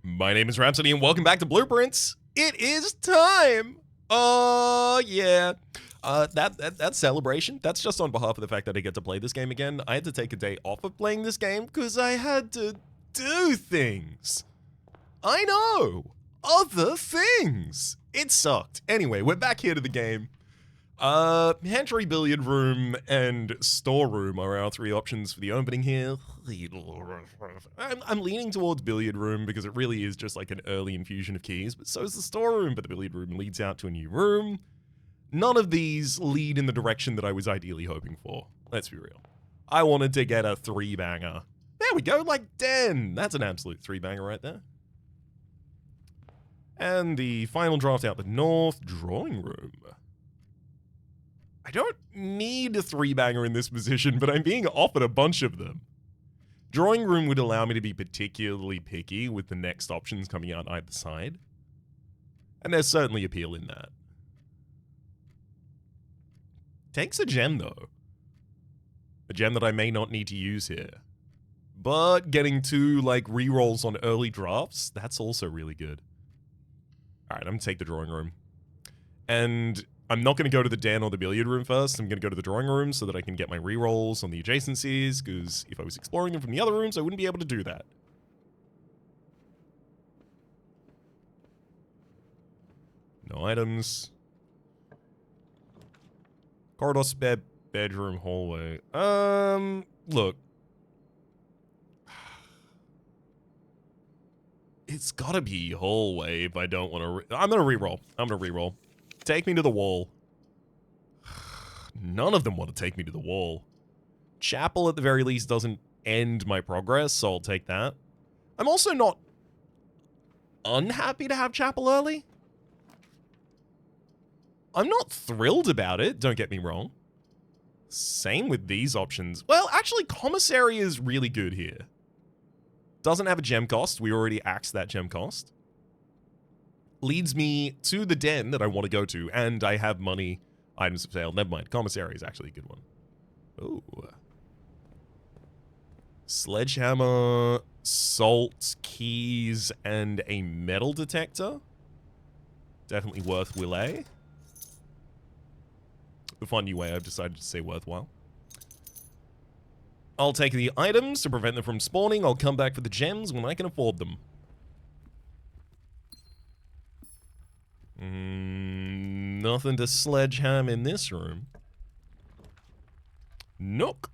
My name is Rhapsody and welcome back to Blueprints. It is time! Oh, yeah. That celebration, that's just on behalf of the fact that I get to play this game again. I had to take a day off of playing this game because I had to do things. I know! Other things! It sucked. Anyway, we're back here to the game. Pantry, billiard room, and storeroom are our three options for the opening here. I'm leaning towards billiard room because it really is just like an early infusion of keys, but so is the storeroom, but the billiard room leads out to a new room. None of these lead in the direction that I was ideally hoping for. Let's be real. I wanted to get a three-banger. There we go, like 10. That's an absolute three-banger right there. And the final draft out the north, drawing room. I don't need a three-banger in this position, but I'm being offered a bunch of them. Drawing room would allow me to be particularly picky with the next options coming out either side. And there's certainly appeal in that. Takes a gem, though. A gem that I may not need to use here. But getting two, like, rerolls on early drafts, that's also really good. Alright, I'm gonna take the drawing room. And I'm not going to go to the den or the billiard room first. I'm going to go to the drawing room so that I can get my rerolls on the adjacencies, because if I was exploring them from the other rooms, I wouldn't be able to do that. No items. Corridor, spare bedroom, hallway. Look. It's gotta be hallway if I don't want to... I'm gonna reroll. Take me to the wall. None of them want to take me to the wall. Chapel, at the very least, doesn't end my progress, so I'll take that. I'm also not unhappy to have Chapel early. I'm not thrilled about it, don't get me wrong. Same with these options. Well, actually, Commissary is really good here. Doesn't have a gem cost. We already axed that gem cost. Leads me to the den that I want to go to, and I have money, items for sale. Never mind. Commissary is actually a good one. Ooh. Sledgehammer, salt, keys, and a metal detector. Definitely worth Willet. The fun new way I've decided to say worthwhile. I'll take the items to prevent them from spawning. I'll come back for the gems when I can afford them. Nothing to sledgeham in this room. Nook.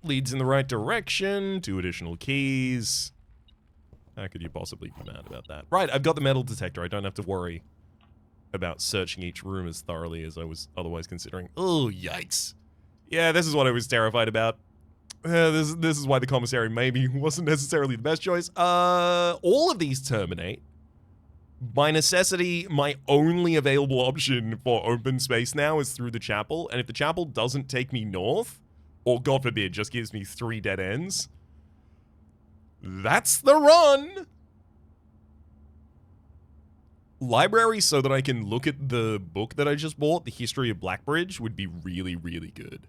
Leads in the right direction. 2 additional keys. How could you possibly be mad about that? Right, I've got the metal detector. I don't have to worry about searching each room as thoroughly as I was otherwise considering. Oh, yikes. Yeah, this is what I was terrified about. This is why the commissary maybe wasn't necessarily the best choice. All of these terminate. By necessity, my only available option for open space now is through the chapel, and if the chapel doesn't take me north, or God forbid, just gives me 3 dead ends, that's the run! Library so that I can look at the book that I just bought, The History of Blackbridge, would be really, really good.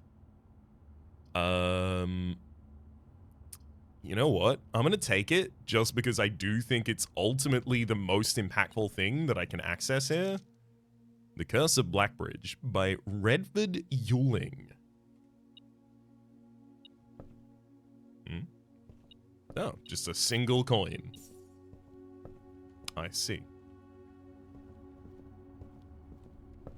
You know what? I'm going to take it just because I do think it's ultimately the most impactful thing that I can access here. The Curse of Blackbridge by Redford Ewing. Oh, just a single coin. I see.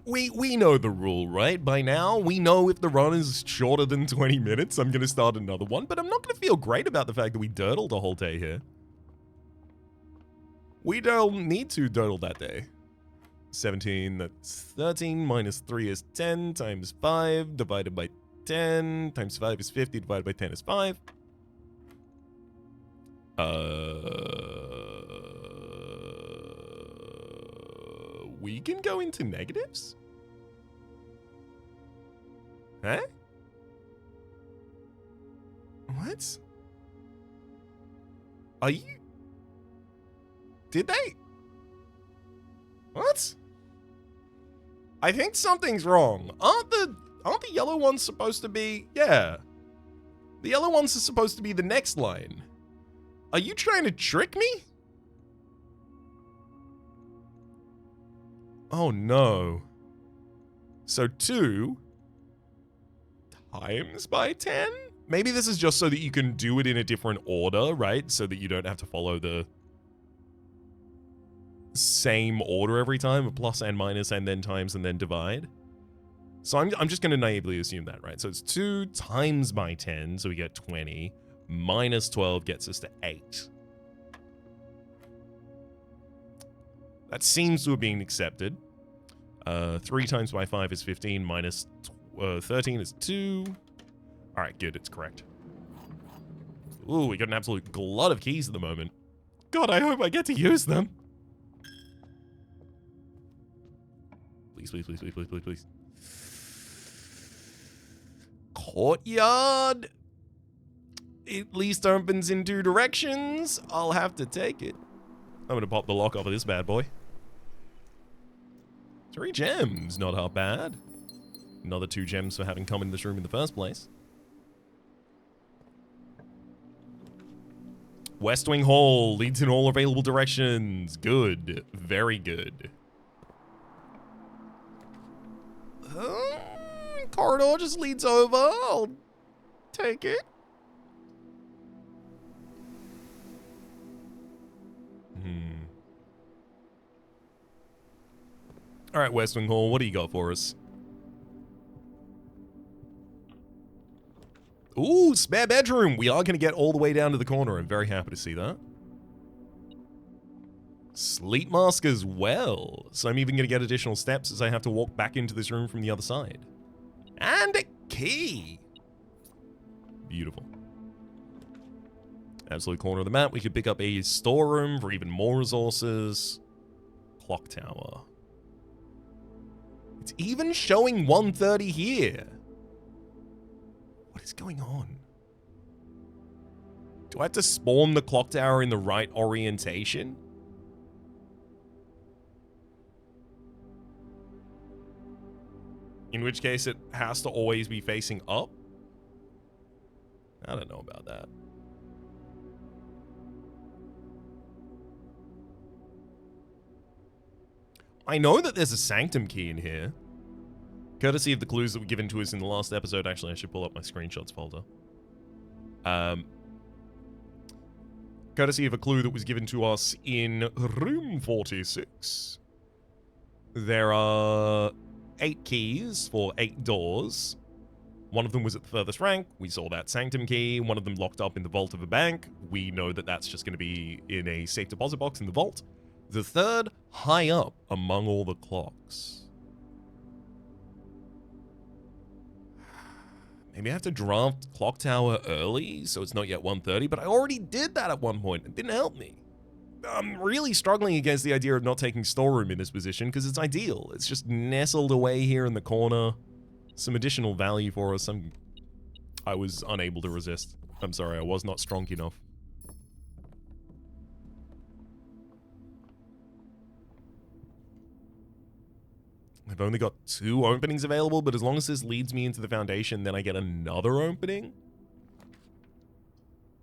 We know the rule, right? By now, we know if the run is shorter than 20 minutes, I'm going to start another one, but I'm not going to feel great about the fact that we dirtled a whole day here. We don't need to dirtle that day. 17, that's 13, minus 3 is 10, times 5, divided by 10, times 5 is 50, divided by 10 is 5. We can go into negatives? Huh? What? Are you... Did they? What? I think something's wrong. Aren't the yellow ones supposed to be... Yeah. The yellow ones are supposed to be the next line. Are you trying to trick me? Oh, no. So 2 times by 10? Maybe this is just so that you can do it in a different order, right? So that you don't have to follow the same order every time, plus and minus and then times and then divide. So I'm just going to naively assume that, right? So it's 2 times by 10, so we get 20, minus 12 gets us to 8. That seems to have been accepted. 3 times by 5 is 15, minus 13 is 2. All right, good, it's correct. Ooh, we got an absolute glut of keys at the moment. God, I hope I get to use them. Please, please, please, please, please, please, please. Courtyard. At least opens in 2 directions. I'll have to take it. I'm gonna pop the lock off of this bad boy. 3 gems, not half bad. Another 2 gems for having come in this room in the first place. West Wing Hall leads in all available directions. Good, very good. Corridor just leads over. I'll take it. All right, West Wing Hall, what do you got for us? Ooh, spare bedroom. We are going to get all the way down to the corner. I'm very happy to see that. Sleep mask as well. So I'm even going to get additional steps as I have to walk back into this room from the other side. And a key. Beautiful. Absolute corner of the map. We could pick up a storeroom for even more resources. Clock tower. It's even showing 1:30 here. What is going on? Do I have to spawn the clock tower in the right orientation? In which case it has to always be facing up? I don't know about that. I know that there's a sanctum key in here. Courtesy of the clues that were given to us in the last episode. Actually, I should pull up my screenshots folder. Courtesy of a clue that was given to us in room 46. There are 8 keys for 8 doors. One of them was at the furthest rank. We saw that sanctum key. One of them locked up in the vault of a bank. We know that that's just going to be in a safe deposit box in the vault. The third, high up among all the clocks. Maybe I have to draft clock tower early so it's not yet 1:30, but I already did that at one point. It didn't help me. I'm really struggling against the idea of not taking storeroom in this position because it's ideal. It's just nestled away here in the corner. Some additional value for us. I was unable to resist. I'm sorry, I was not strong enough. I've only got 2 openings available, but as long as this leads me into the foundation, then I get another opening.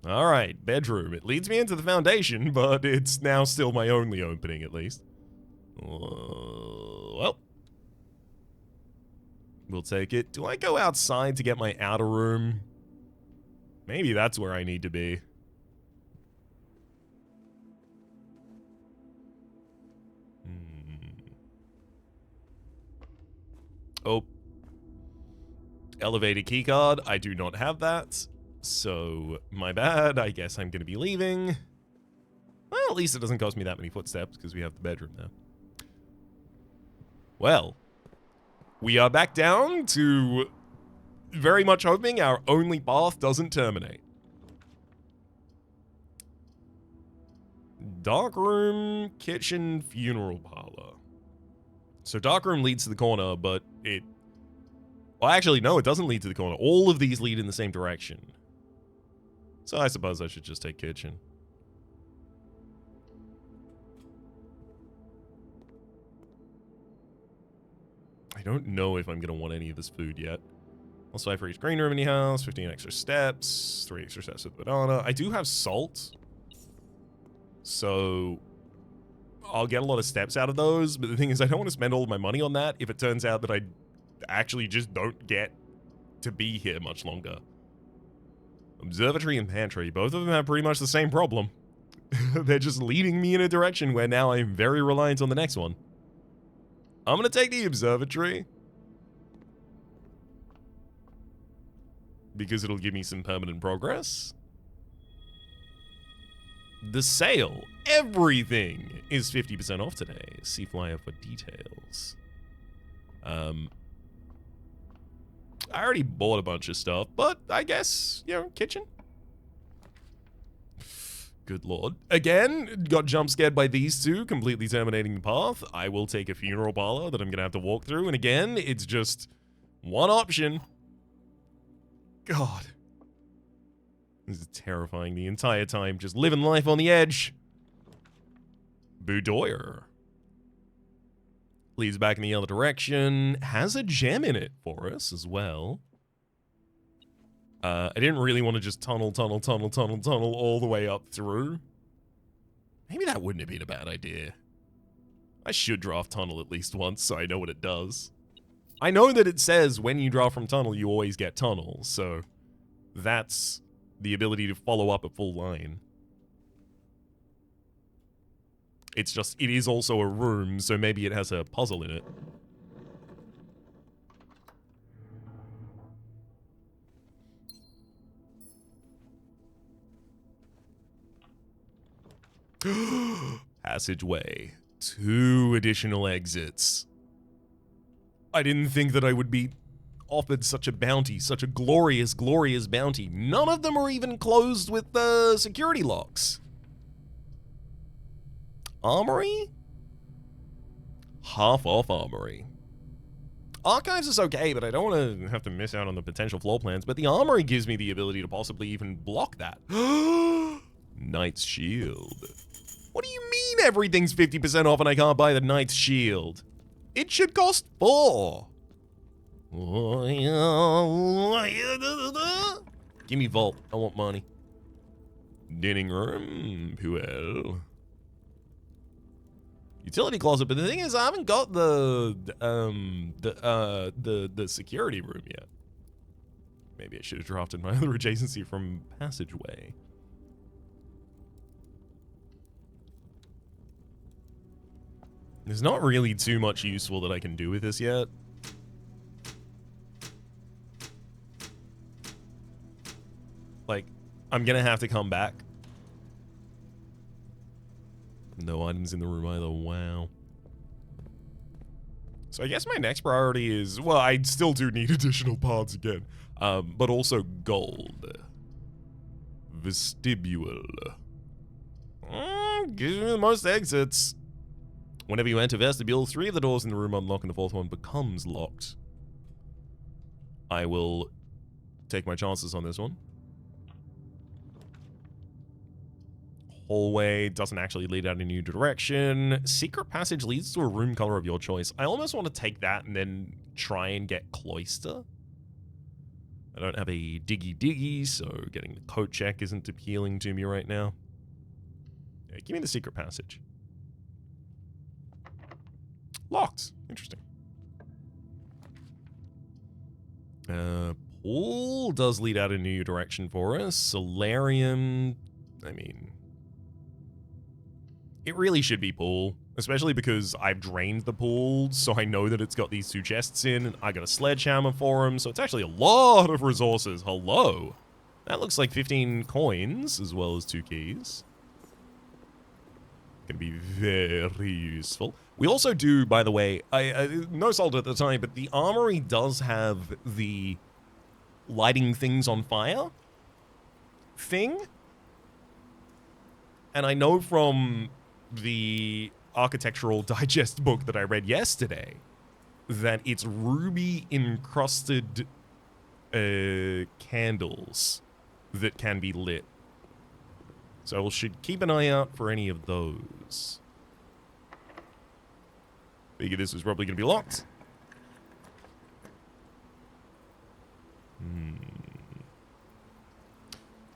All right, bedroom. It leads me into the foundation, but it's now still my only opening, at least. Well, we'll take it. Do I go outside to get my outer room? Maybe that's where I need to be. Oh. Elevated keycard. I do not have that. So, my bad. I guess I'm going to be leaving. Well, at least it doesn't cost me that many footsteps because we have the bedroom now. Well, we are back down to very much hoping our only path doesn't terminate. Dark room, kitchen, funeral parlor. So dark room leads to the corner, but it... Well, actually, no, it doesn't lead to the corner. All of these lead in the same direction. So I suppose I should just take kitchen. I don't know if I'm going to want any of this food yet. Also, I for each green room in the house, 15 extra steps, 3 extra steps with banana. I do have salt. So I'll get a lot of steps out of those, but the thing is I don't want to spend all of my money on that if it turns out that I actually just don't get to be here much longer. Observatory and pantry, both of them have pretty much the same problem. They're just leading me in a direction where now I'm very reliant on the next one. I'm gonna take the observatory, because it'll give me some permanent progress. The sale, everything is 50% off today. See flyer for details. I already bought a bunch of stuff, but I guess, you know, kitchen. Good lord. Again, got jump scared by these two, completely terminating the path. I will take a funeral parlor that I'm gonna have to walk through, and again, it's just one option. God. This is terrifying the entire time, just living life on the edge. Boudoir. Leads back in the other direction. Has a gem in it for us as well. I didn't really want to just tunnel all the way up through. Maybe that wouldn't have been a bad idea. I should draft tunnel at least once so I know what it does. I know that it says when you draft from tunnel, you always get tunnel, so that's the ability to follow up a full line. It's just, it is also a room, so maybe it has a puzzle in it. Passageway. 2 additional exits. I didn't think that I would be offered such a bounty, such a glorious, glorious bounty. None of them are even closed with the security locks. Armory? Half off armory. Archives is okay, but I don't want to have to miss out on the potential floor plans, but the armory gives me the ability to possibly even block that. Knight's Shield. What do you mean everything's 50% off and I can't buy the Knight's Shield? It should cost 4. Give me vault. I want money. Dining room. Puel. Utility closet, but the thing is I haven't got the security room yet. Maybe I should have drafted my other adjacency from passageway. There's not really too much useful that I can do with this yet. Like, I'm gonna have to come back. No items in the room either, wow. So I guess my next priority is, well, I still do need additional parts again, but also gold. Vestibule. Gives me the most exits. Whenever you enter vestibule, 3 of the doors in the room unlock and the 4th one becomes locked. I will take my chances on this one. Hallway doesn't actually lead out in a new direction. Secret passage leads to a room color of your choice. I almost want to take that and then try and get cloister. I don't have a diggy, so getting the coat check isn't appealing to me right now. Yeah, give me the secret passage. Locked. Interesting. Pool does lead out in a new direction for us. Solarium, I mean, it really should be pool, especially because I've drained the pool, so I know that it's got these 2 chests in, and I got a sledgehammer for them, so it's actually a lot of resources. Hello. That looks like 15 coins, as well as 2 keys. Gonna be very useful. We also do, by the way, I no sold at the time, but the armory does have the lighting things on fire thing. And I know from the architectural digest book that I read yesterday that it's ruby encrusted candles that can be lit. So we should keep an eye out for any of those. Figure this was probably going to be locked.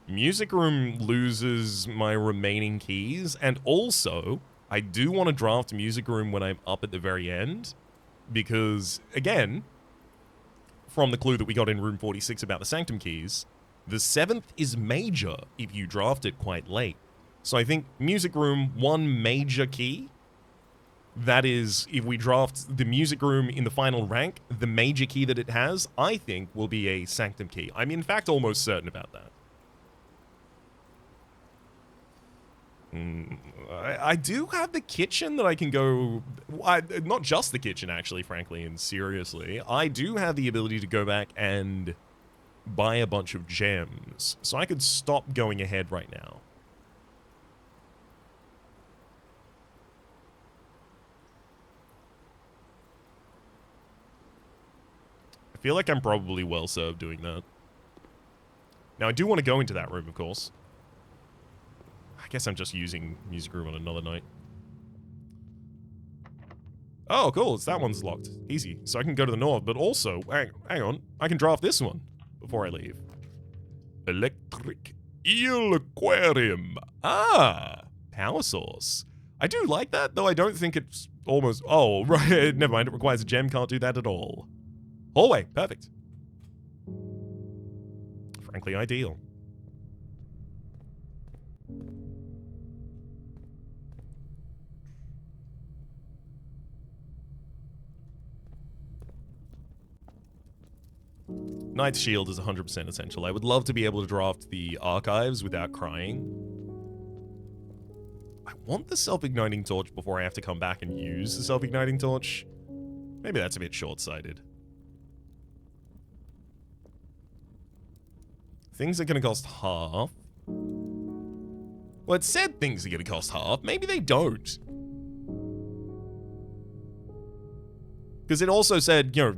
Music room loses my remaining keys, and also I do want to draft Music Room when I'm up at the very end, because, again, from the clue that we got in room 46 about the Sanctum keys, the 7th is major if you draft it quite late. So I think Music Room, one major key. That is, if we draft the Music Room in the final rank, the major key that it has, I think, will be a Sanctum key. I'm in fact almost certain about that. I do have the kitchen that I can go... not just the kitchen, actually, frankly, and seriously. I do have the ability to go back and buy a bunch of gems. So I could stop going ahead right now. I feel like I'm probably well served doing that. Now, I do want to go into that room, of course. I guess I'm just using Music Room on another night. Oh, cool. It's that one's locked. Easy. So I can go to the north, but also, hang on. I can draft this one before I leave. Electric Eel Aquarium. Ah, power source. I do like that, though I don't think it's almost... Oh, right. Never mind. It requires a gem. Can't do that at all. Hallway. Perfect. Frankly, ideal. Knight's Shield is 100% essential. I would love to be able to draft the archives without crying. I want the self-igniting torch before I have to come back and use the self-igniting torch. Maybe that's a bit short-sighted. Things are going to cost half. Well, it said things are going to cost half. Maybe they don't. Because it also said, you know,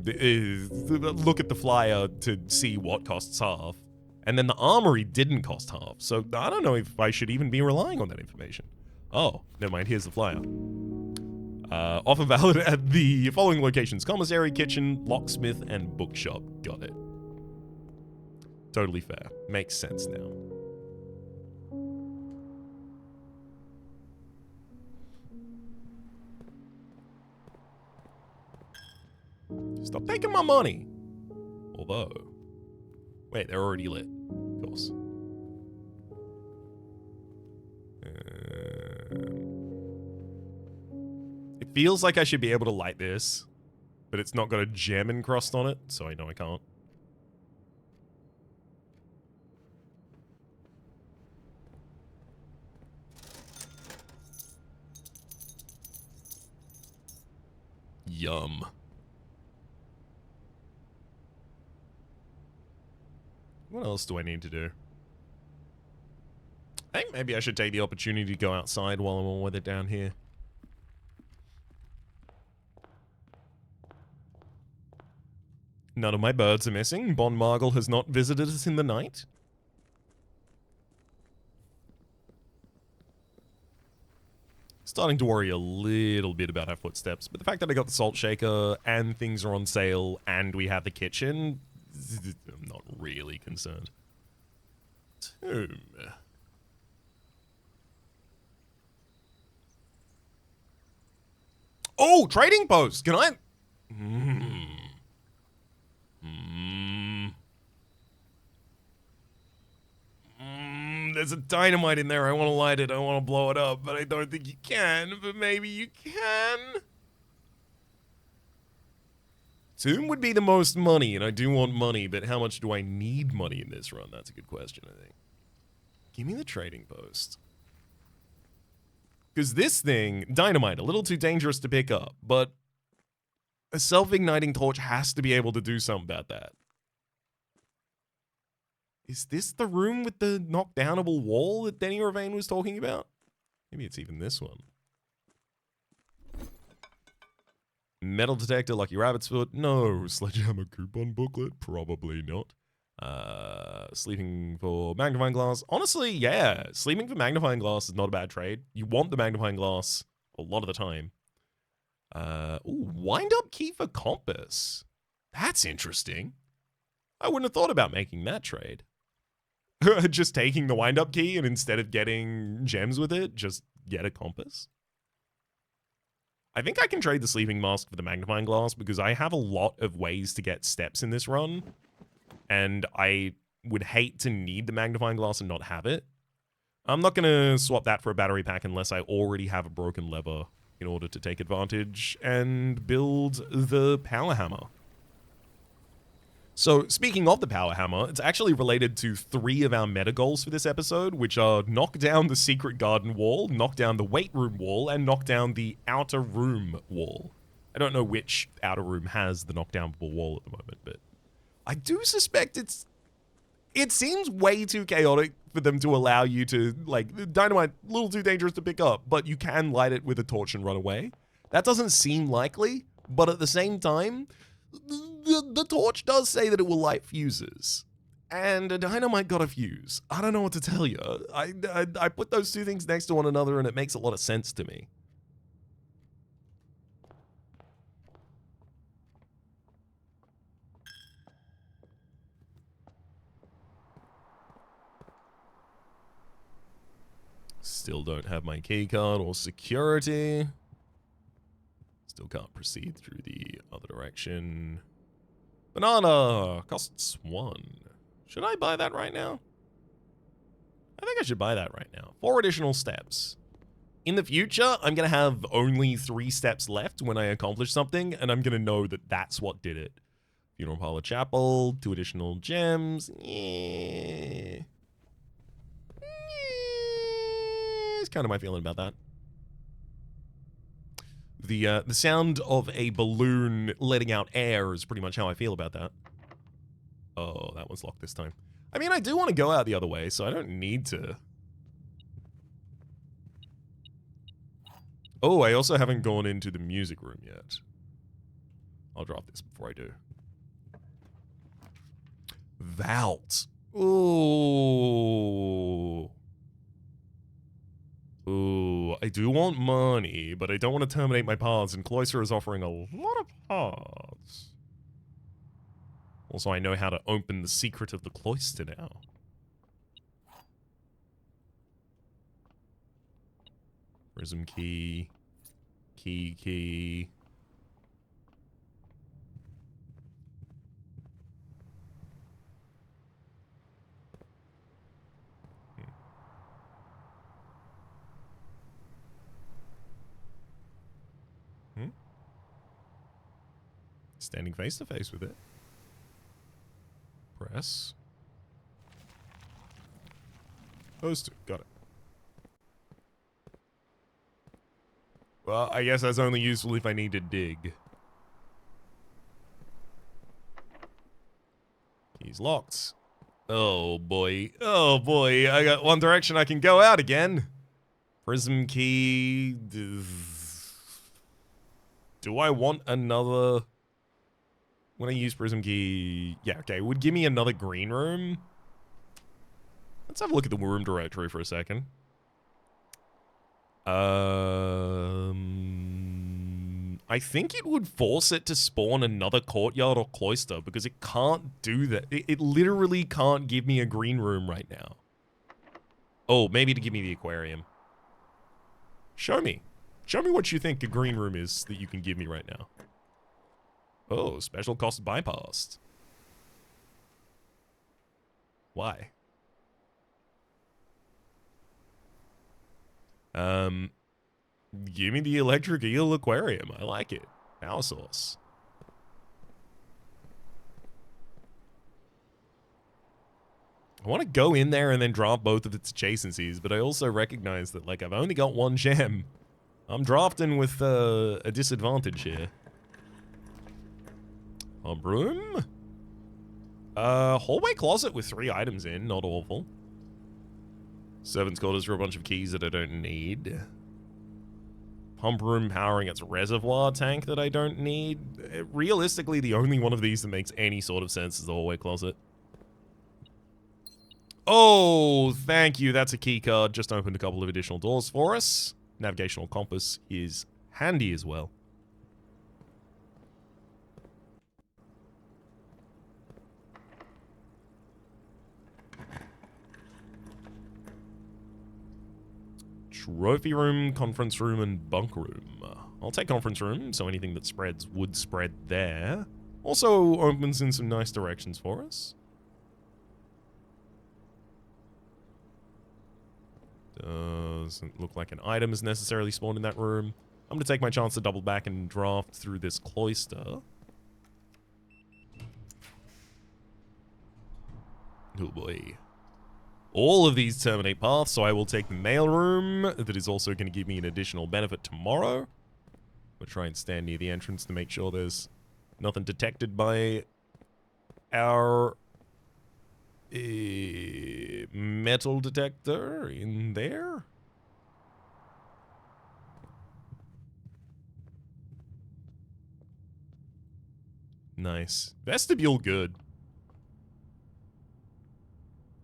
look at the flyer to see what costs half. And then the armory didn't cost half. So I don't know if I should even be relying on that information. Oh, never mind. Here's the flyer. Offer valid at the following locations: commissary, kitchen, locksmith, and bookshop. Got it. Totally fair. Makes sense now. Stop taking my money. Although... Wait, they're already lit. Of course. It feels like I should be able to light this, but it's not got a gem encrusted on it, so I know I can't. Yum. What else do I need to do? I think maybe I should take the opportunity to go outside while I'm all weathered down here. None of my birds are missing. Bon Margle has not visited us in the night. Starting to worry a little bit about our footsteps, but the fact that I got the salt shaker and things are on sale and we have the kitchen, I'm not really concerned. Tomb. Oh, trading post. Can I? There's a dynamite in there. I want to light it. I want to blow it up, but I don't think you can. But maybe you can. Tomb would be the most money, and I do want money, but how much do I need money in this run? That's a good question, I think. Give me the trading post. Because this thing, dynamite, a little too dangerous to pick up, but a self-igniting torch has to be able to do something about that. Is this the room with the knockdownable wall that Denny Ravane was talking about? Maybe it's even this one. Metal detector, lucky rabbit's foot. No. Sledgehammer coupon booklet. Probably not. Sleeping for magnifying glass. Honestly, yeah. Sleeping for magnifying glass is not a bad trade. You want the magnifying glass a lot of the time. Ooh, wind up key for compass. That's interesting. I wouldn't have thought about making that trade. Just taking the wind up key and instead of getting gems with it, just get a compass. I think I can trade the sleeping mask for the magnifying glass because I have a lot of ways to get steps in this run. And I would hate to need the magnifying glass and not have it. I'm not going to swap that for a battery pack unless I already have a broken lever in order to take advantage and build the power hammer. So, speaking of the power hammer, it's actually related to 3 of our meta goals for this episode, which are knock down the secret garden wall, knock down the weight room wall, and knock down the outer room wall. I don't know which outer room has the knockdownable wall at the moment, but I do suspect it seems way too chaotic for them to allow you to, like, dynamite, a little too dangerous to pick up, but you can light it with a torch and run away. That doesn't seem likely, but at the same time, the torch does say that it will light fuses. And a dynamite got a fuse. I don't know what to tell you. I put those 2 things next to one another and it makes a lot of sense to me. Still don't have my keycard or security. Still can't proceed through the other direction. Banana costs 1. Should I buy that right now? I think I should buy that right now. 4 additional steps. In the future, I'm going to have only 3 steps left when I accomplish something, and I'm going to know that that's what did it. Funeral Parlor Chapel, 2 additional gems. Yeah. That's kind of my feeling about that. The sound of a balloon letting out air is pretty much how I feel about that. Oh, that one's locked this time. I mean, I do want to go out the other way, so I don't need to. Oh, I also haven't gone into the music room yet. I'll drop this before I do. Vault. Ooh. Ooh, I do want money, but I don't want to terminate my paths, and Cloister is offering a lot of paths. Also, I know how to open the secret of the cloister now. Prism key. Key. Standing face to face with it. Press. Those 2. Got it. Well, I guess that's only useful if I need to dig. He's locked. Oh boy. Oh boy. I got one direction I can go out again. Prism key. Do I want another... When I use Prism Key... Yeah, okay, it would give me another green room. Let's have a look at the room directory for a second. I think it would force it to spawn another courtyard or cloister because it can't do that. It literally can't give me a green room right now. Oh, maybe to give me the aquarium. Show me. Show me what you think a green room is that you can give me right now. Oh, special cost bypassed. Why? Give me the electric eel aquarium. I like it. Power source. I want to go in there and then drop both of its adjacencies, but I also recognize that, like, I've only got 1 gem. I'm drafting with a disadvantage here. A broom? Hallway closet with 3 items in, not awful. Servant's quarters for a bunch of keys that I don't need. Pump room powering its reservoir tank that I don't need. Realistically, the only one of these that makes any sort of sense is the hallway closet. Oh, thank you. That's a key card. Just opened a couple of additional doors for us. Navigational compass is handy as well. Trophy room, conference room, and bunk room. I'll take conference room, so anything that spreads would spread there. Also opens in some nice directions for us. Doesn't look like an item is necessarily spawned in that room. I'm going to take my chance to double back and draft through this cloister. Oh boy. All of these terminate paths, so I will take the mail room. That is also going to give me an additional benefit tomorrow. We'll try and stand near the entrance to make sure there's nothing detected by our metal detector in there. Nice. Vestibule good.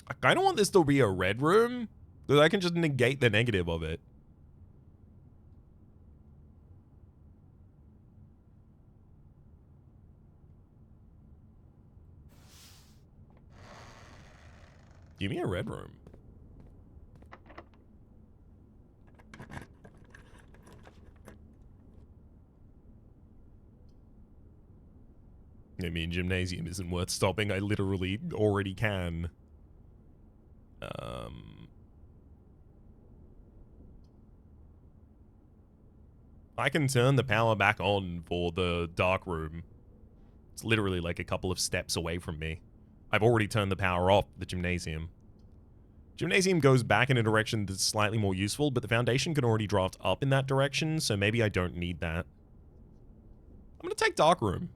I kind of want this to be a red room, so I can just negate the negative of it. Give me a red room. I mean, gymnasium isn't worth stopping. I literally already can. I can turn the power back on for the dark room. It's literally like a couple of steps away from me. I've already turned the power off the gymnasium. Gymnasium goes back in a direction that's slightly more useful, but the foundation can already draft up in that direction, so maybe I don't need that. I'm going to take dark room.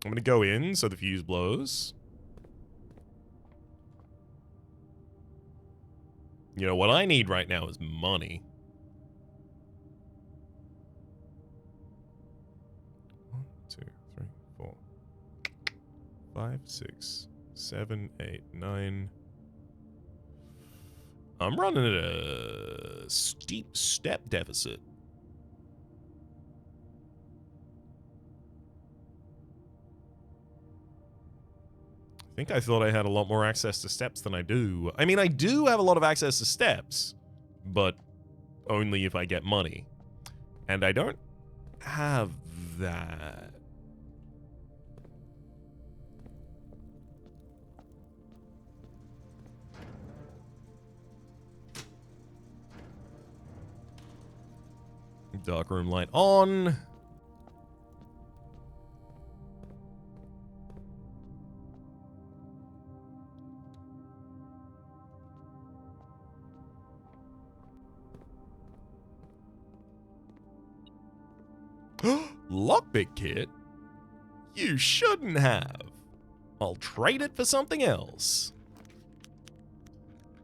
I'm going to go in so the fuse blows. You know, what I need right now is money. 1, 2, 3, 4, 5, 6, 7, 8, 9. I'm running at a steep step deficit. I think I thought I had a lot more access to steps than I do. I mean, I do have a lot of access to steps, but only if I get money. And I don't have that. Darkroom light on. Lockpick kit? You shouldn't have. I'll trade it for something else.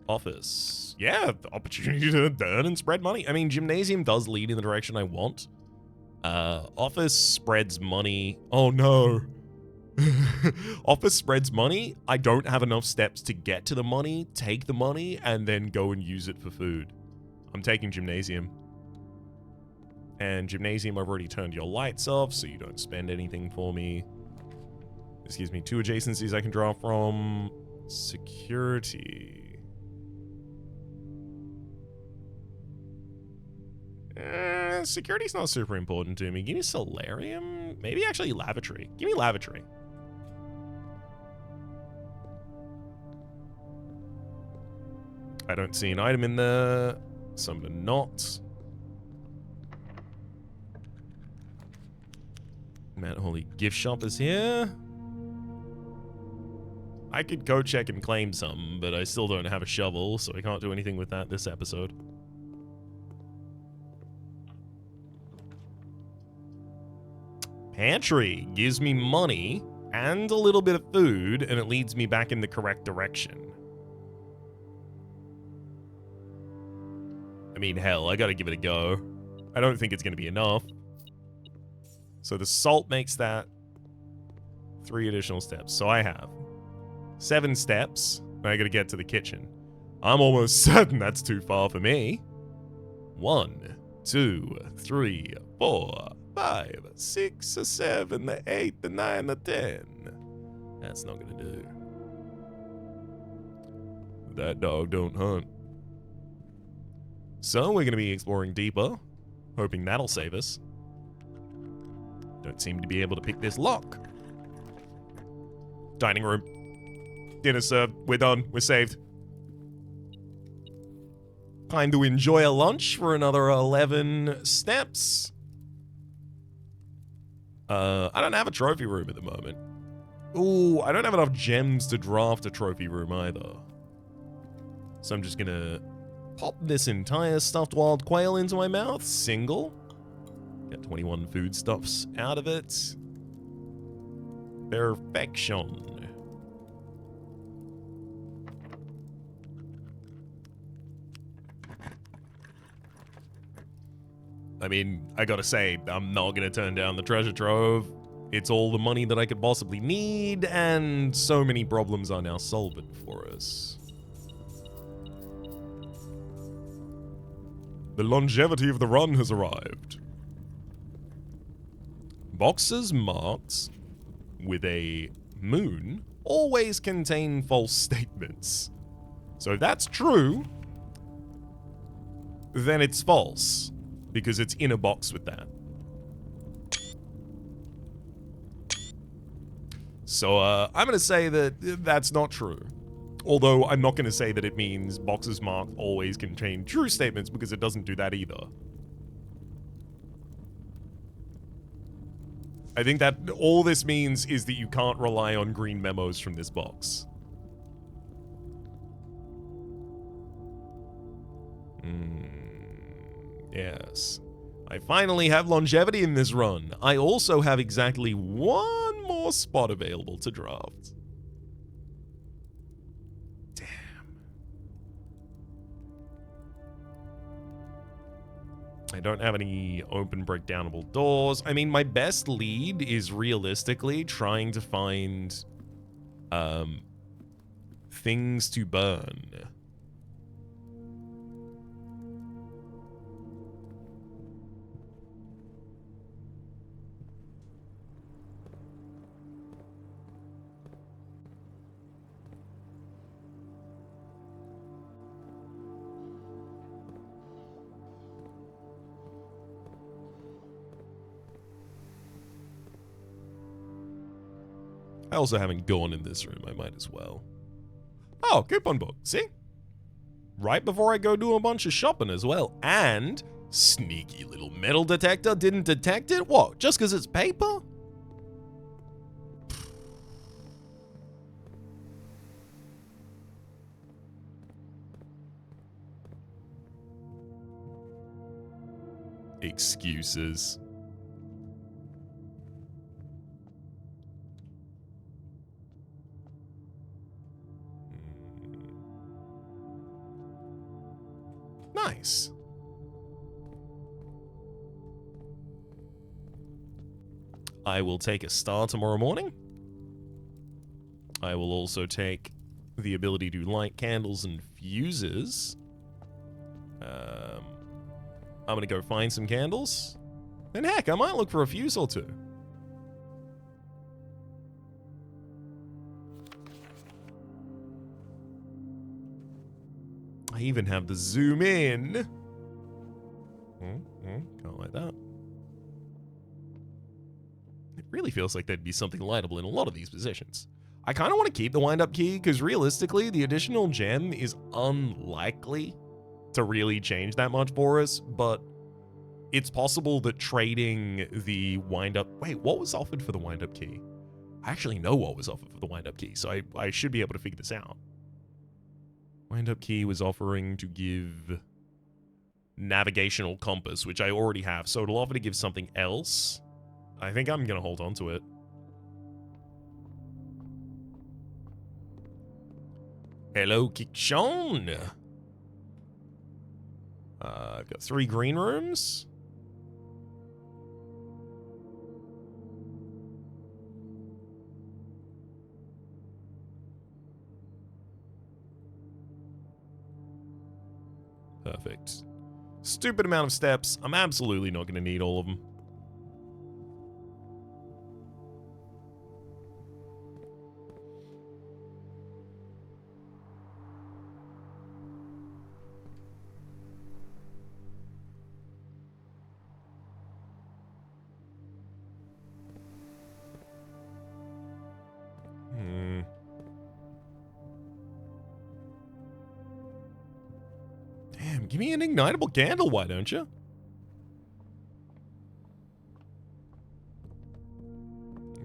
Office. Yeah, the opportunity to earn and spread money. I mean, gymnasium does lead in the direction I want. Office spreads money. Oh no. Office spreads money. I don't have enough steps to get to the money, take the money, and then go and use it for food. I'm taking gymnasium. And gymnasium, I've already turned your lights off, so you don't spend anything for me. This gives me 2 adjacencies I can draw from. Security. Security's not super important to me. Give me solarium? Maybe actually lavatory. Give me lavatory. I don't see an item in there, so I'm gonna not. Mount Holy gift shop is here. I could go check and claim some, but I still don't have a shovel, so I can't do anything with that this episode. Pantry gives me money and a little bit of food, and it leads me back in the correct direction. I mean, hell, I gotta give it a go. I don't think it's gonna be enough. So the salt makes that 3 additional steps. So I have 7 steps. I gotta get to the kitchen. I'm almost certain that's too far for me. 1, 2, 3, 4, 5, 6, 7, 8, 9, 10. That's not gonna do. That dog don't hunt. So we're going to be exploring deeper, hoping that'll save us. Don't seem to be able to pick this lock. Dining room. Dinner served. We're done. We're saved. Time to enjoy a lunch for another 11 steps. I don't have a trophy room at the moment. Ooh, I don't have enough gems to draft a trophy room either. So I'm just gonna pop this entire stuffed wild quail into my mouth. Single. Get 21 foodstuffs out of it. Perfection. I mean, I gotta say, I'm not gonna turn down the treasure trove. It's all the money that I could possibly need, and so many problems are now solved for us. The longevity of the run has arrived. Boxes marked with a moon always contain false statements. So if that's true, then it's false, because it's in a box with that. So I'm going to say that that's not true. Although I'm not going to say that it means boxes marked always contain true statements, because it doesn't do that either. I think that all this means is that you can't rely on green memos from this box. Yes. I finally have longevity in this run. I also have exactly one more spot available to draft. Damn. I don't have any open breakdownable doors. I mean, my best lead is realistically trying to find things to burn. I also haven't gone in this room. I might as well. Oh, coupon book. See? Right before I go do a bunch of shopping as well. And sneaky little metal detector didn't detect it? What? Just because it's paper? Excuses. Nice. I will take a star tomorrow morning. I will also take the ability to light candles and fuses. I'm going to go find some candles. And heck, I might look for a fuse or two. I even have the zoom in. Can't like that. It really feels like there'd be something lightable in a lot of these positions. I kind of want to keep the wind-up key, because realistically, the additional gem is unlikely to really change that much for us, but it's possible that trading the wind-up... Wait, what was offered for the wind-up key? I actually know what was offered for the wind-up key, so I should be able to figure this out. Wind-up key was offering to give navigational compass, which I already have, so it'll offer to give something else. I think I'm going to hold on to it. Hello, Kitchen. I've got 3 green rooms. Perfect. Stupid amount of steps. I'm absolutely not going to need all of them. Damn, give me an ignitable candle, why don't you?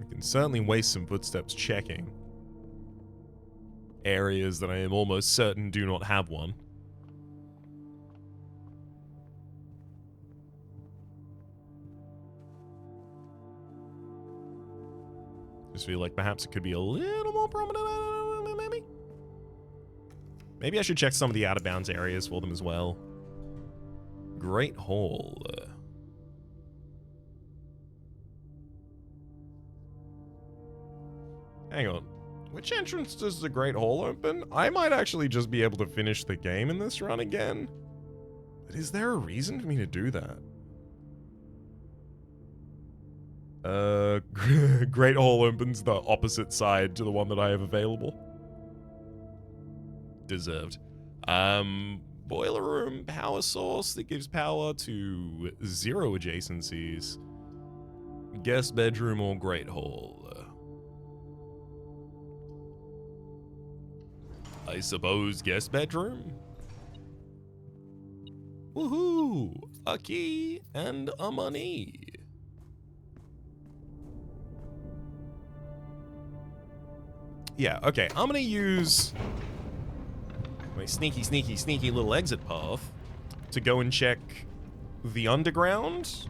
I can certainly waste some footsteps checking areas that I am almost certain do not have one. Just feel like perhaps it could be a little more prominent, maybe? Maybe I should check some of the out-of-bounds areas for them as well. Great Hall. Hang on. Which entrance does the Great Hall open? I might actually just be able to finish the game in this run again. But is there a reason for me to do that? Great Hall opens the opposite side to the one that I have available. Deserved. Boiler room, power source that gives power to 0 adjacencies. Guest bedroom or Great Hall. I suppose guest bedroom? Woohoo! A key and a money. Yeah, okay, I'm gonna use my sneaky little exit path to go and check the underground,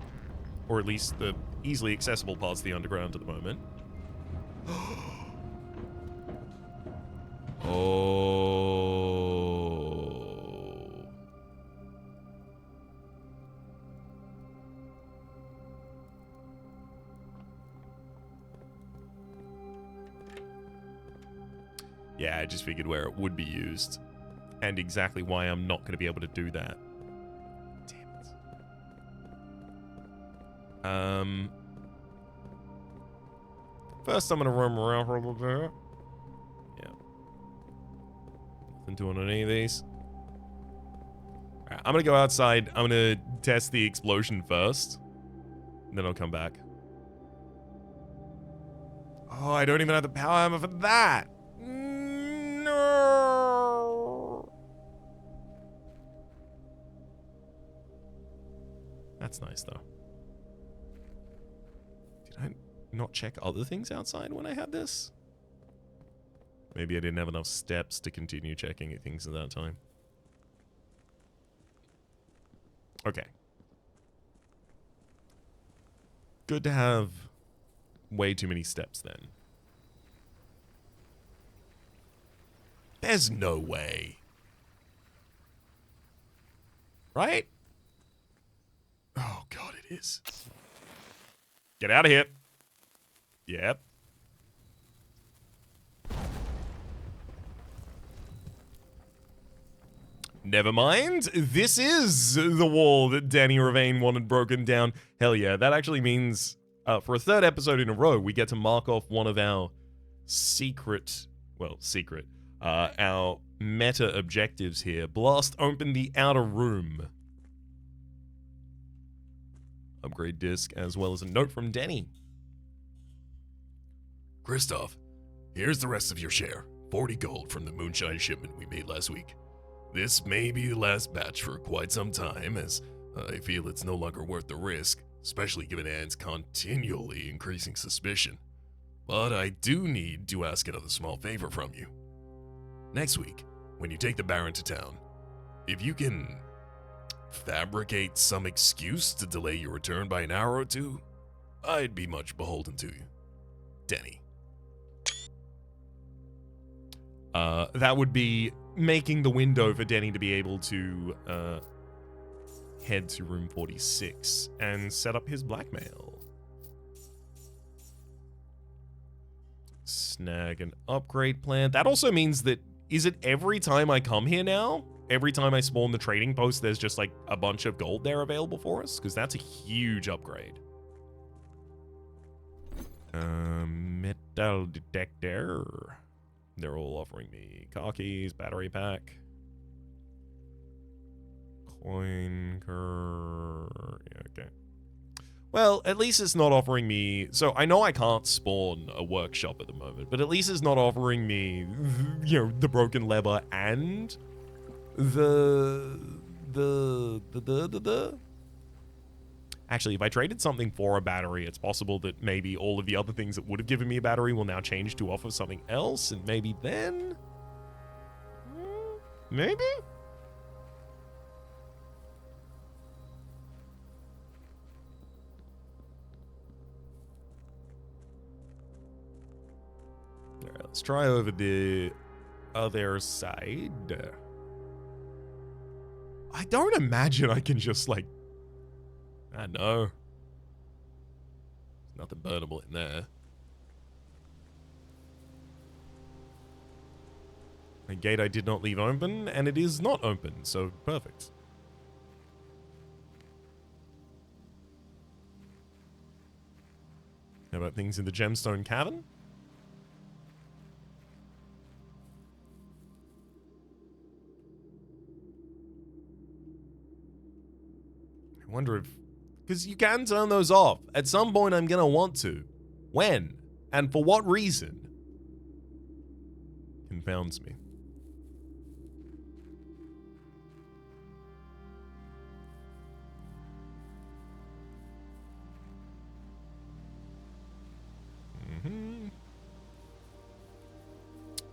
or at least the easily accessible parts of the underground at the moment. Oh. Yeah, I just figured where it would be used. And exactly why I'm not going to be able to do that. Damn it. First I'm going to roam around for a little bit. Yeah. Nothing doing on any of these. Alright, I'm going to go outside. I'm going to test the explosion first. And then I'll come back. Oh, I don't even have the power hammer for that. No. That's nice, though. Did I not check other things outside when I had this? Maybe I didn't have enough steps to continue checking things at that time. Okay. Good to have way too many steps then. There's no way. Right? Oh, God, it is. Get out of here. Yep. Never mind. This is the wall that Danny Ravane wanted broken down. Hell yeah. That actually means for a third episode in a row, we get to mark off one of our our meta objectives here. Blast open the outer room. Upgrade disc, as well as a note from Denny. Christoph, here's the rest of your share. 40 gold from the moonshine shipment we made last week. This may be the last batch for quite some time, as I feel it's no longer worth the risk, especially given Anne's continually increasing suspicion. But I do need to ask another small favor from you. Next week, when you take the Baron to town, if you can fabricate some excuse to delay your return by an hour or two, I'd be much beholden to you. Denny. That would be making the window for Denny to be able to head to room 46 and set up his blackmail. Snag an upgrade plan. That also means that, is it every time I come here now? Every time I spawn the trading post, there's just like a bunch of gold there available for us? Because that's a huge upgrade. Metal detector. They're all offering me car keys, battery pack, coin yeah, okay. Well, at least it's not offering me... So, I know I can't spawn a workshop at the moment, but at least it's not offering me, you know, the broken lever and the Actually, if I traded something for a battery, it's possible that maybe all of the other things that would have given me a battery will now change to offer something else, and maybe then... Maybe? Alright, let's try over the other side. I don't imagine I can just, like... I know. There's nothing burnable in there. A gate I did not leave open, and it is not open, so perfect. How about things in the gemstone cavern? I wonder if... Because you can turn those off. At some point I'm going to want to. When? And for what reason? Confounds me.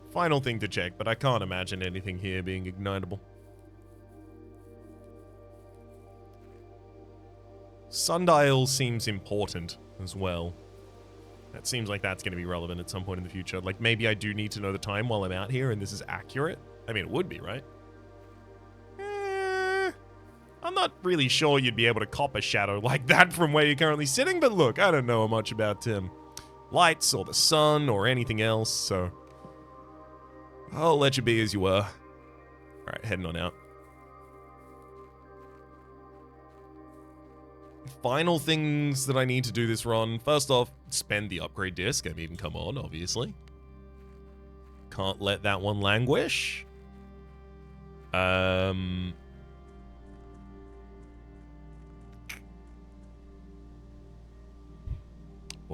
Final thing to check, but I can't imagine anything here being ignitable. Sundial seems important as well. That seems like that's going to be relevant at some point in the future. Like, maybe I do need to know the time while I'm out here and this is accurate. I mean, it would be, right? I'm not really sure you'd be able to cop a shadow like that from where you're currently sitting, but look, I don't know much about lights or the sun or anything else, so I'll let you be as you were. Alright, heading on out. Final things that I need to do this run. First off, spend the upgrade disc. I mean, come on, obviously. Can't let that one languish. Boy,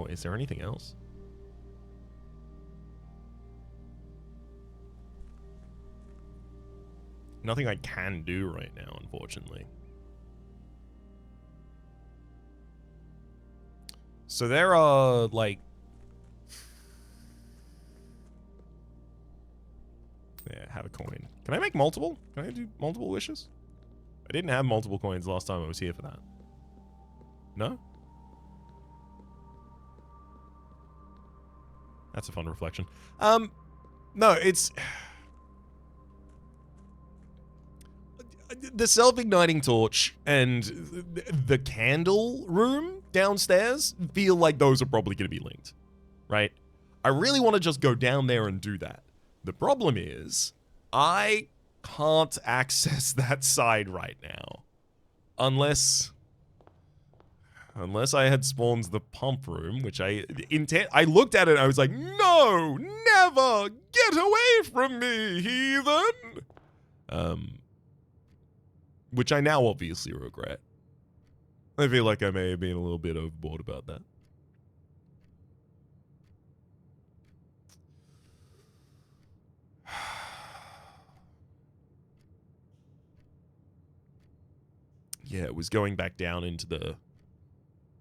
is there anything else? Nothing I can do right now, unfortunately. So there are, like... Yeah, have a coin. Can I make multiple? Can I do multiple wishes? I didn't have multiple coins last time I was here for that. No? That's a fun reflection. No, it's... The self-igniting torch and the candle room downstairs feel like those are probably going to be linked, right? I really want to just go down there and do that. The problem is, I can't access that side right now. Unless I had spawned the pump room, which I looked at it and I was like, no, never, get away from me, heathen! Which I now obviously regret. I feel like I may have been a little bit overboard about that. Yeah, it was going back down into the...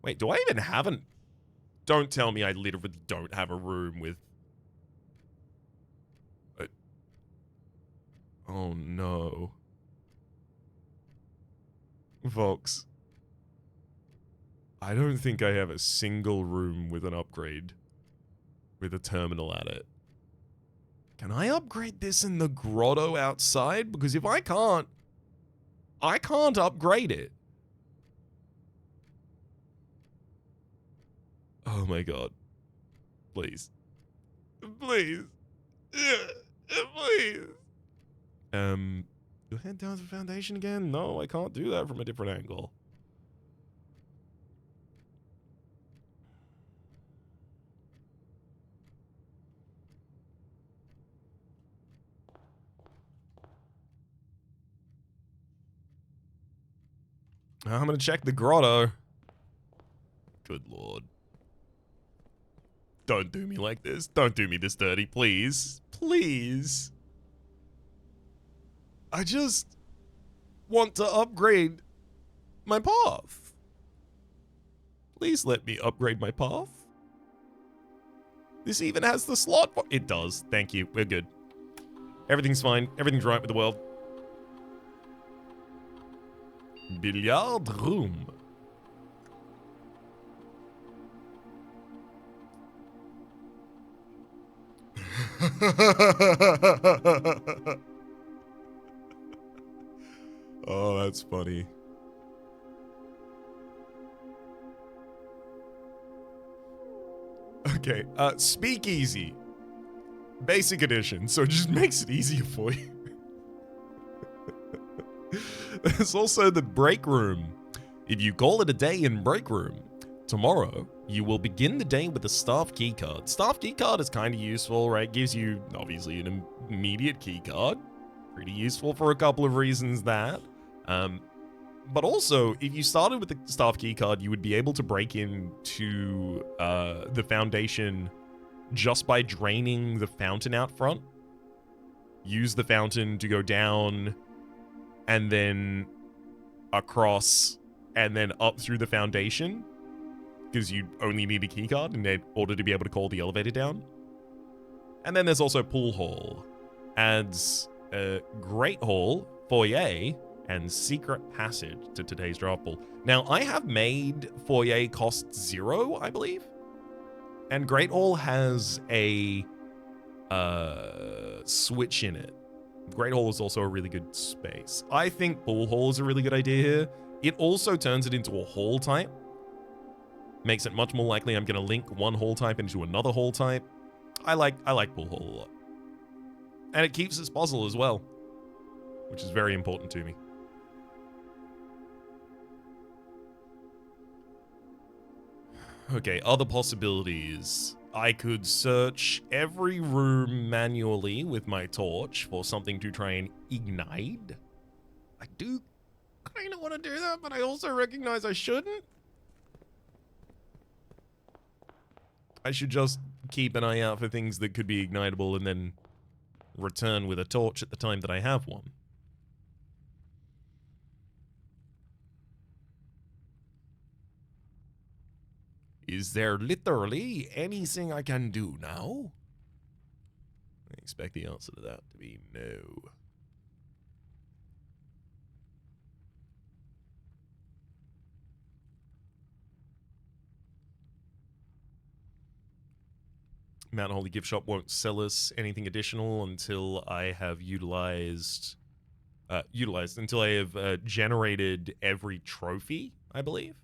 Wait, do I even have an... Don't tell me I literally don't have a room with... Oh no. Folks, I don't think I have a single room with an upgrade with a terminal at it. Can I upgrade this in the grotto outside? Because if I can't upgrade it. Oh my god. Please. Please. Please. Do I head down to the foundation again? No, I can't do that from a different angle. I'm gonna check the grotto. Good lord. Don't do me like this. Don't do me this dirty, please. Please. want to upgrade my path. Please let me upgrade my path. This even has the slot for— It does. Thank you. We're good. Everything's fine. Everything's right with the world. Billiard room. Oh, that's funny. Okay, speakeasy. Basic edition, so it just makes it easier for you. There's also the break room. If you call it a day in break room, tomorrow you will begin the day with a staff keycard. Staff keycard is kind of useful, right? Gives you, obviously, an immediate keycard. Pretty useful for a couple of reasons that. But also, if you started with the staff keycard, you would be able to break into the foundation just by draining the fountain out front. Use the fountain to go down and then across and then up through the foundation, because you only need a keycard in order to be able to call the elevator down. And then there's also pool hall. Adds great hall, foyer, and secret passage to today's draft pool. Now, I have made foyer cost 0, I believe. And Great Hall has a switch in it. Great Hall is also a really good space. I think Pool Hall is a really good idea here. It also turns it into a hall type. Makes it much more likely I'm going to link one hall type into another hall type. I like Pool Hall a lot. And it keeps its puzzle as well, which is very important to me. Okay, other possibilities. I could search every room manually with my torch for something to try and ignite. I do kind of want to do that, but I also recognize I shouldn't. I should just keep an eye out for things that could be ignitable and then return with a torch at the time that I have one. Is there literally anything I can do now? I expect the answer to that to be no. Mount Holy Gift Shop won't sell us anything additional until I have until I have generated every trophy, I believe.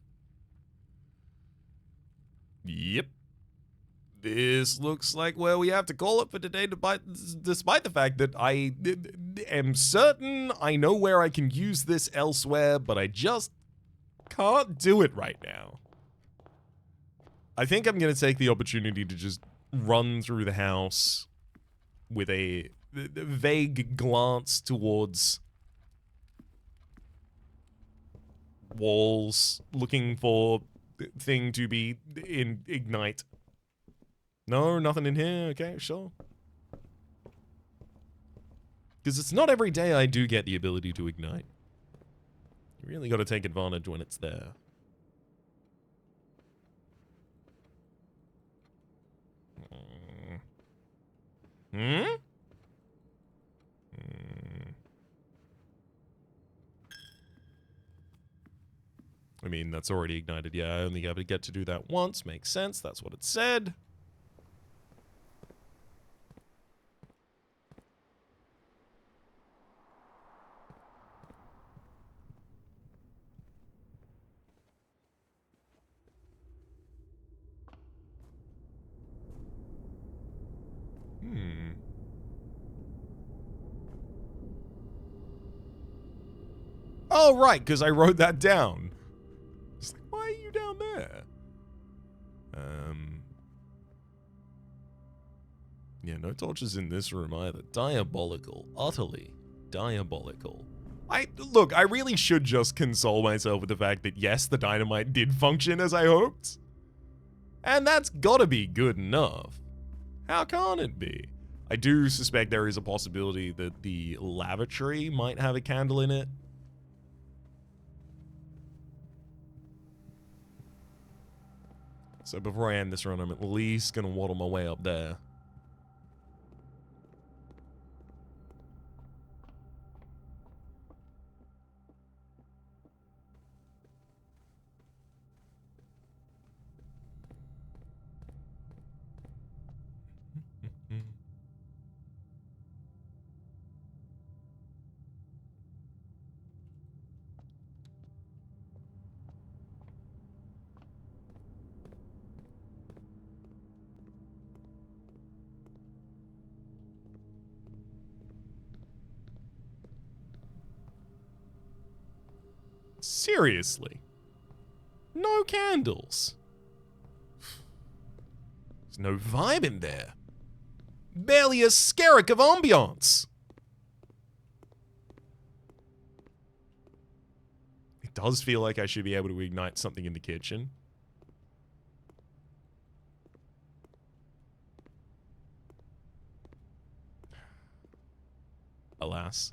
Yep. This looks like where we have to call it for today, despite the fact that I am certain I know where I can use this elsewhere, but I just can't do it right now. I think I'm going to take the opportunity to just run through the house with a vague glance towards walls, looking for thing to be ignite. No, nothing in here. Okay, sure. Because it's not every day I do get the ability to ignite. You really got to take advantage when it's there. I mean, that's already ignited. Yeah, I only get to do that once. Makes sense. That's what it said. Oh, right, because I wrote that down. It's like, why are you down there? Yeah, no torches in this room either. Diabolical. Utterly diabolical. Look, I really should just console myself with the fact that, yes, the dynamite did function as I hoped. And that's gotta be good enough. How can't it be? I do suspect there is a possibility that the lavatory might have a candle in it. So before I end this run, I'm at least going to waddle my way up there. Seriously? No candles. There's no vibe in there. Barely a skerrick of ambiance. It does feel like I should be able to ignite something in the kitchen. Alas.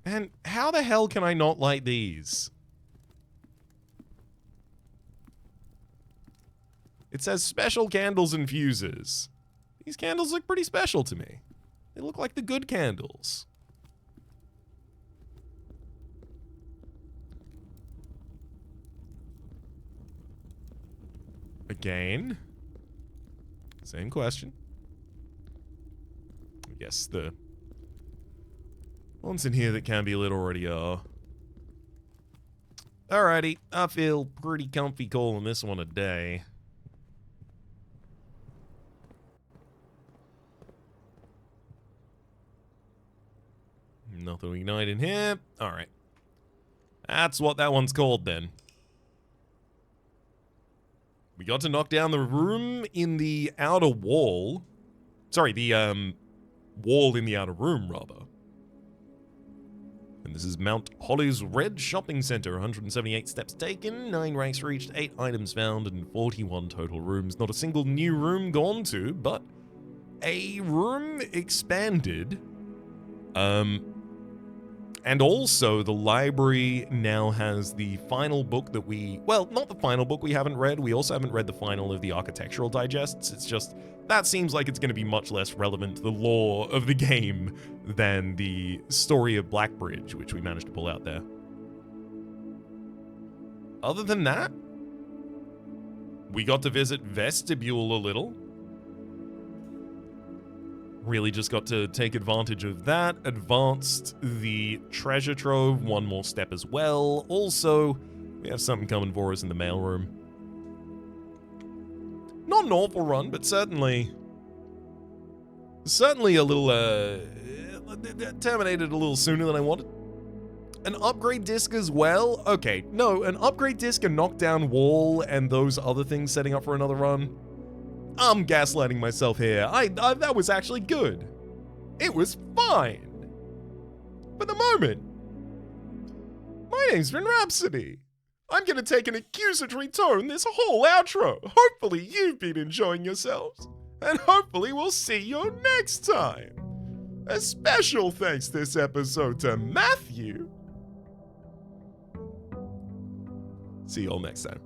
And how the hell can I not light these? It says special candles and fuses. These candles look pretty special to me. They look like the good candles. Again. Same question. I guess the ones in here that can be lit already are. Alrighty, I feel pretty comfy calling this one a day. Nothing igniting here. Alright. That's what that one's called then. We got to knock down the room in the outer wall. Sorry, the wall in the outer room, rather. And this is Mount Holly's Red Shopping Center. 178 steps taken, 9 ranks reached, 8 items found, and 41 total rooms. Not a single new room gone to, but a room expanded. And also, the library now has the final book that well, not the final book we haven't read. We also haven't read the final of the architectural digests. It's just, that seems like it's going to be much less relevant to the lore of the game than the story of Blackbridge, which we managed to pull out there. Other than that, we got to visit Vestibule a little. Really just got to take advantage of that, advanced the treasure trove one more step as well. Also, we have something coming for us in the mailroom. Not an awful run, but certainly a little, terminated a little sooner than I wanted. An upgrade disc as well? Okay, no, an upgrade disc, a knockdown wall, and those other things setting up for another run. I'm gaslighting myself here. That was actually good. It was fine. For the moment. My name's been Rhapsody. I'm gonna take an accusatory tone this whole outro. Hopefully you've been enjoying yourselves. And hopefully we'll see you next time. A special thanks this episode to Matthew. See you all next time.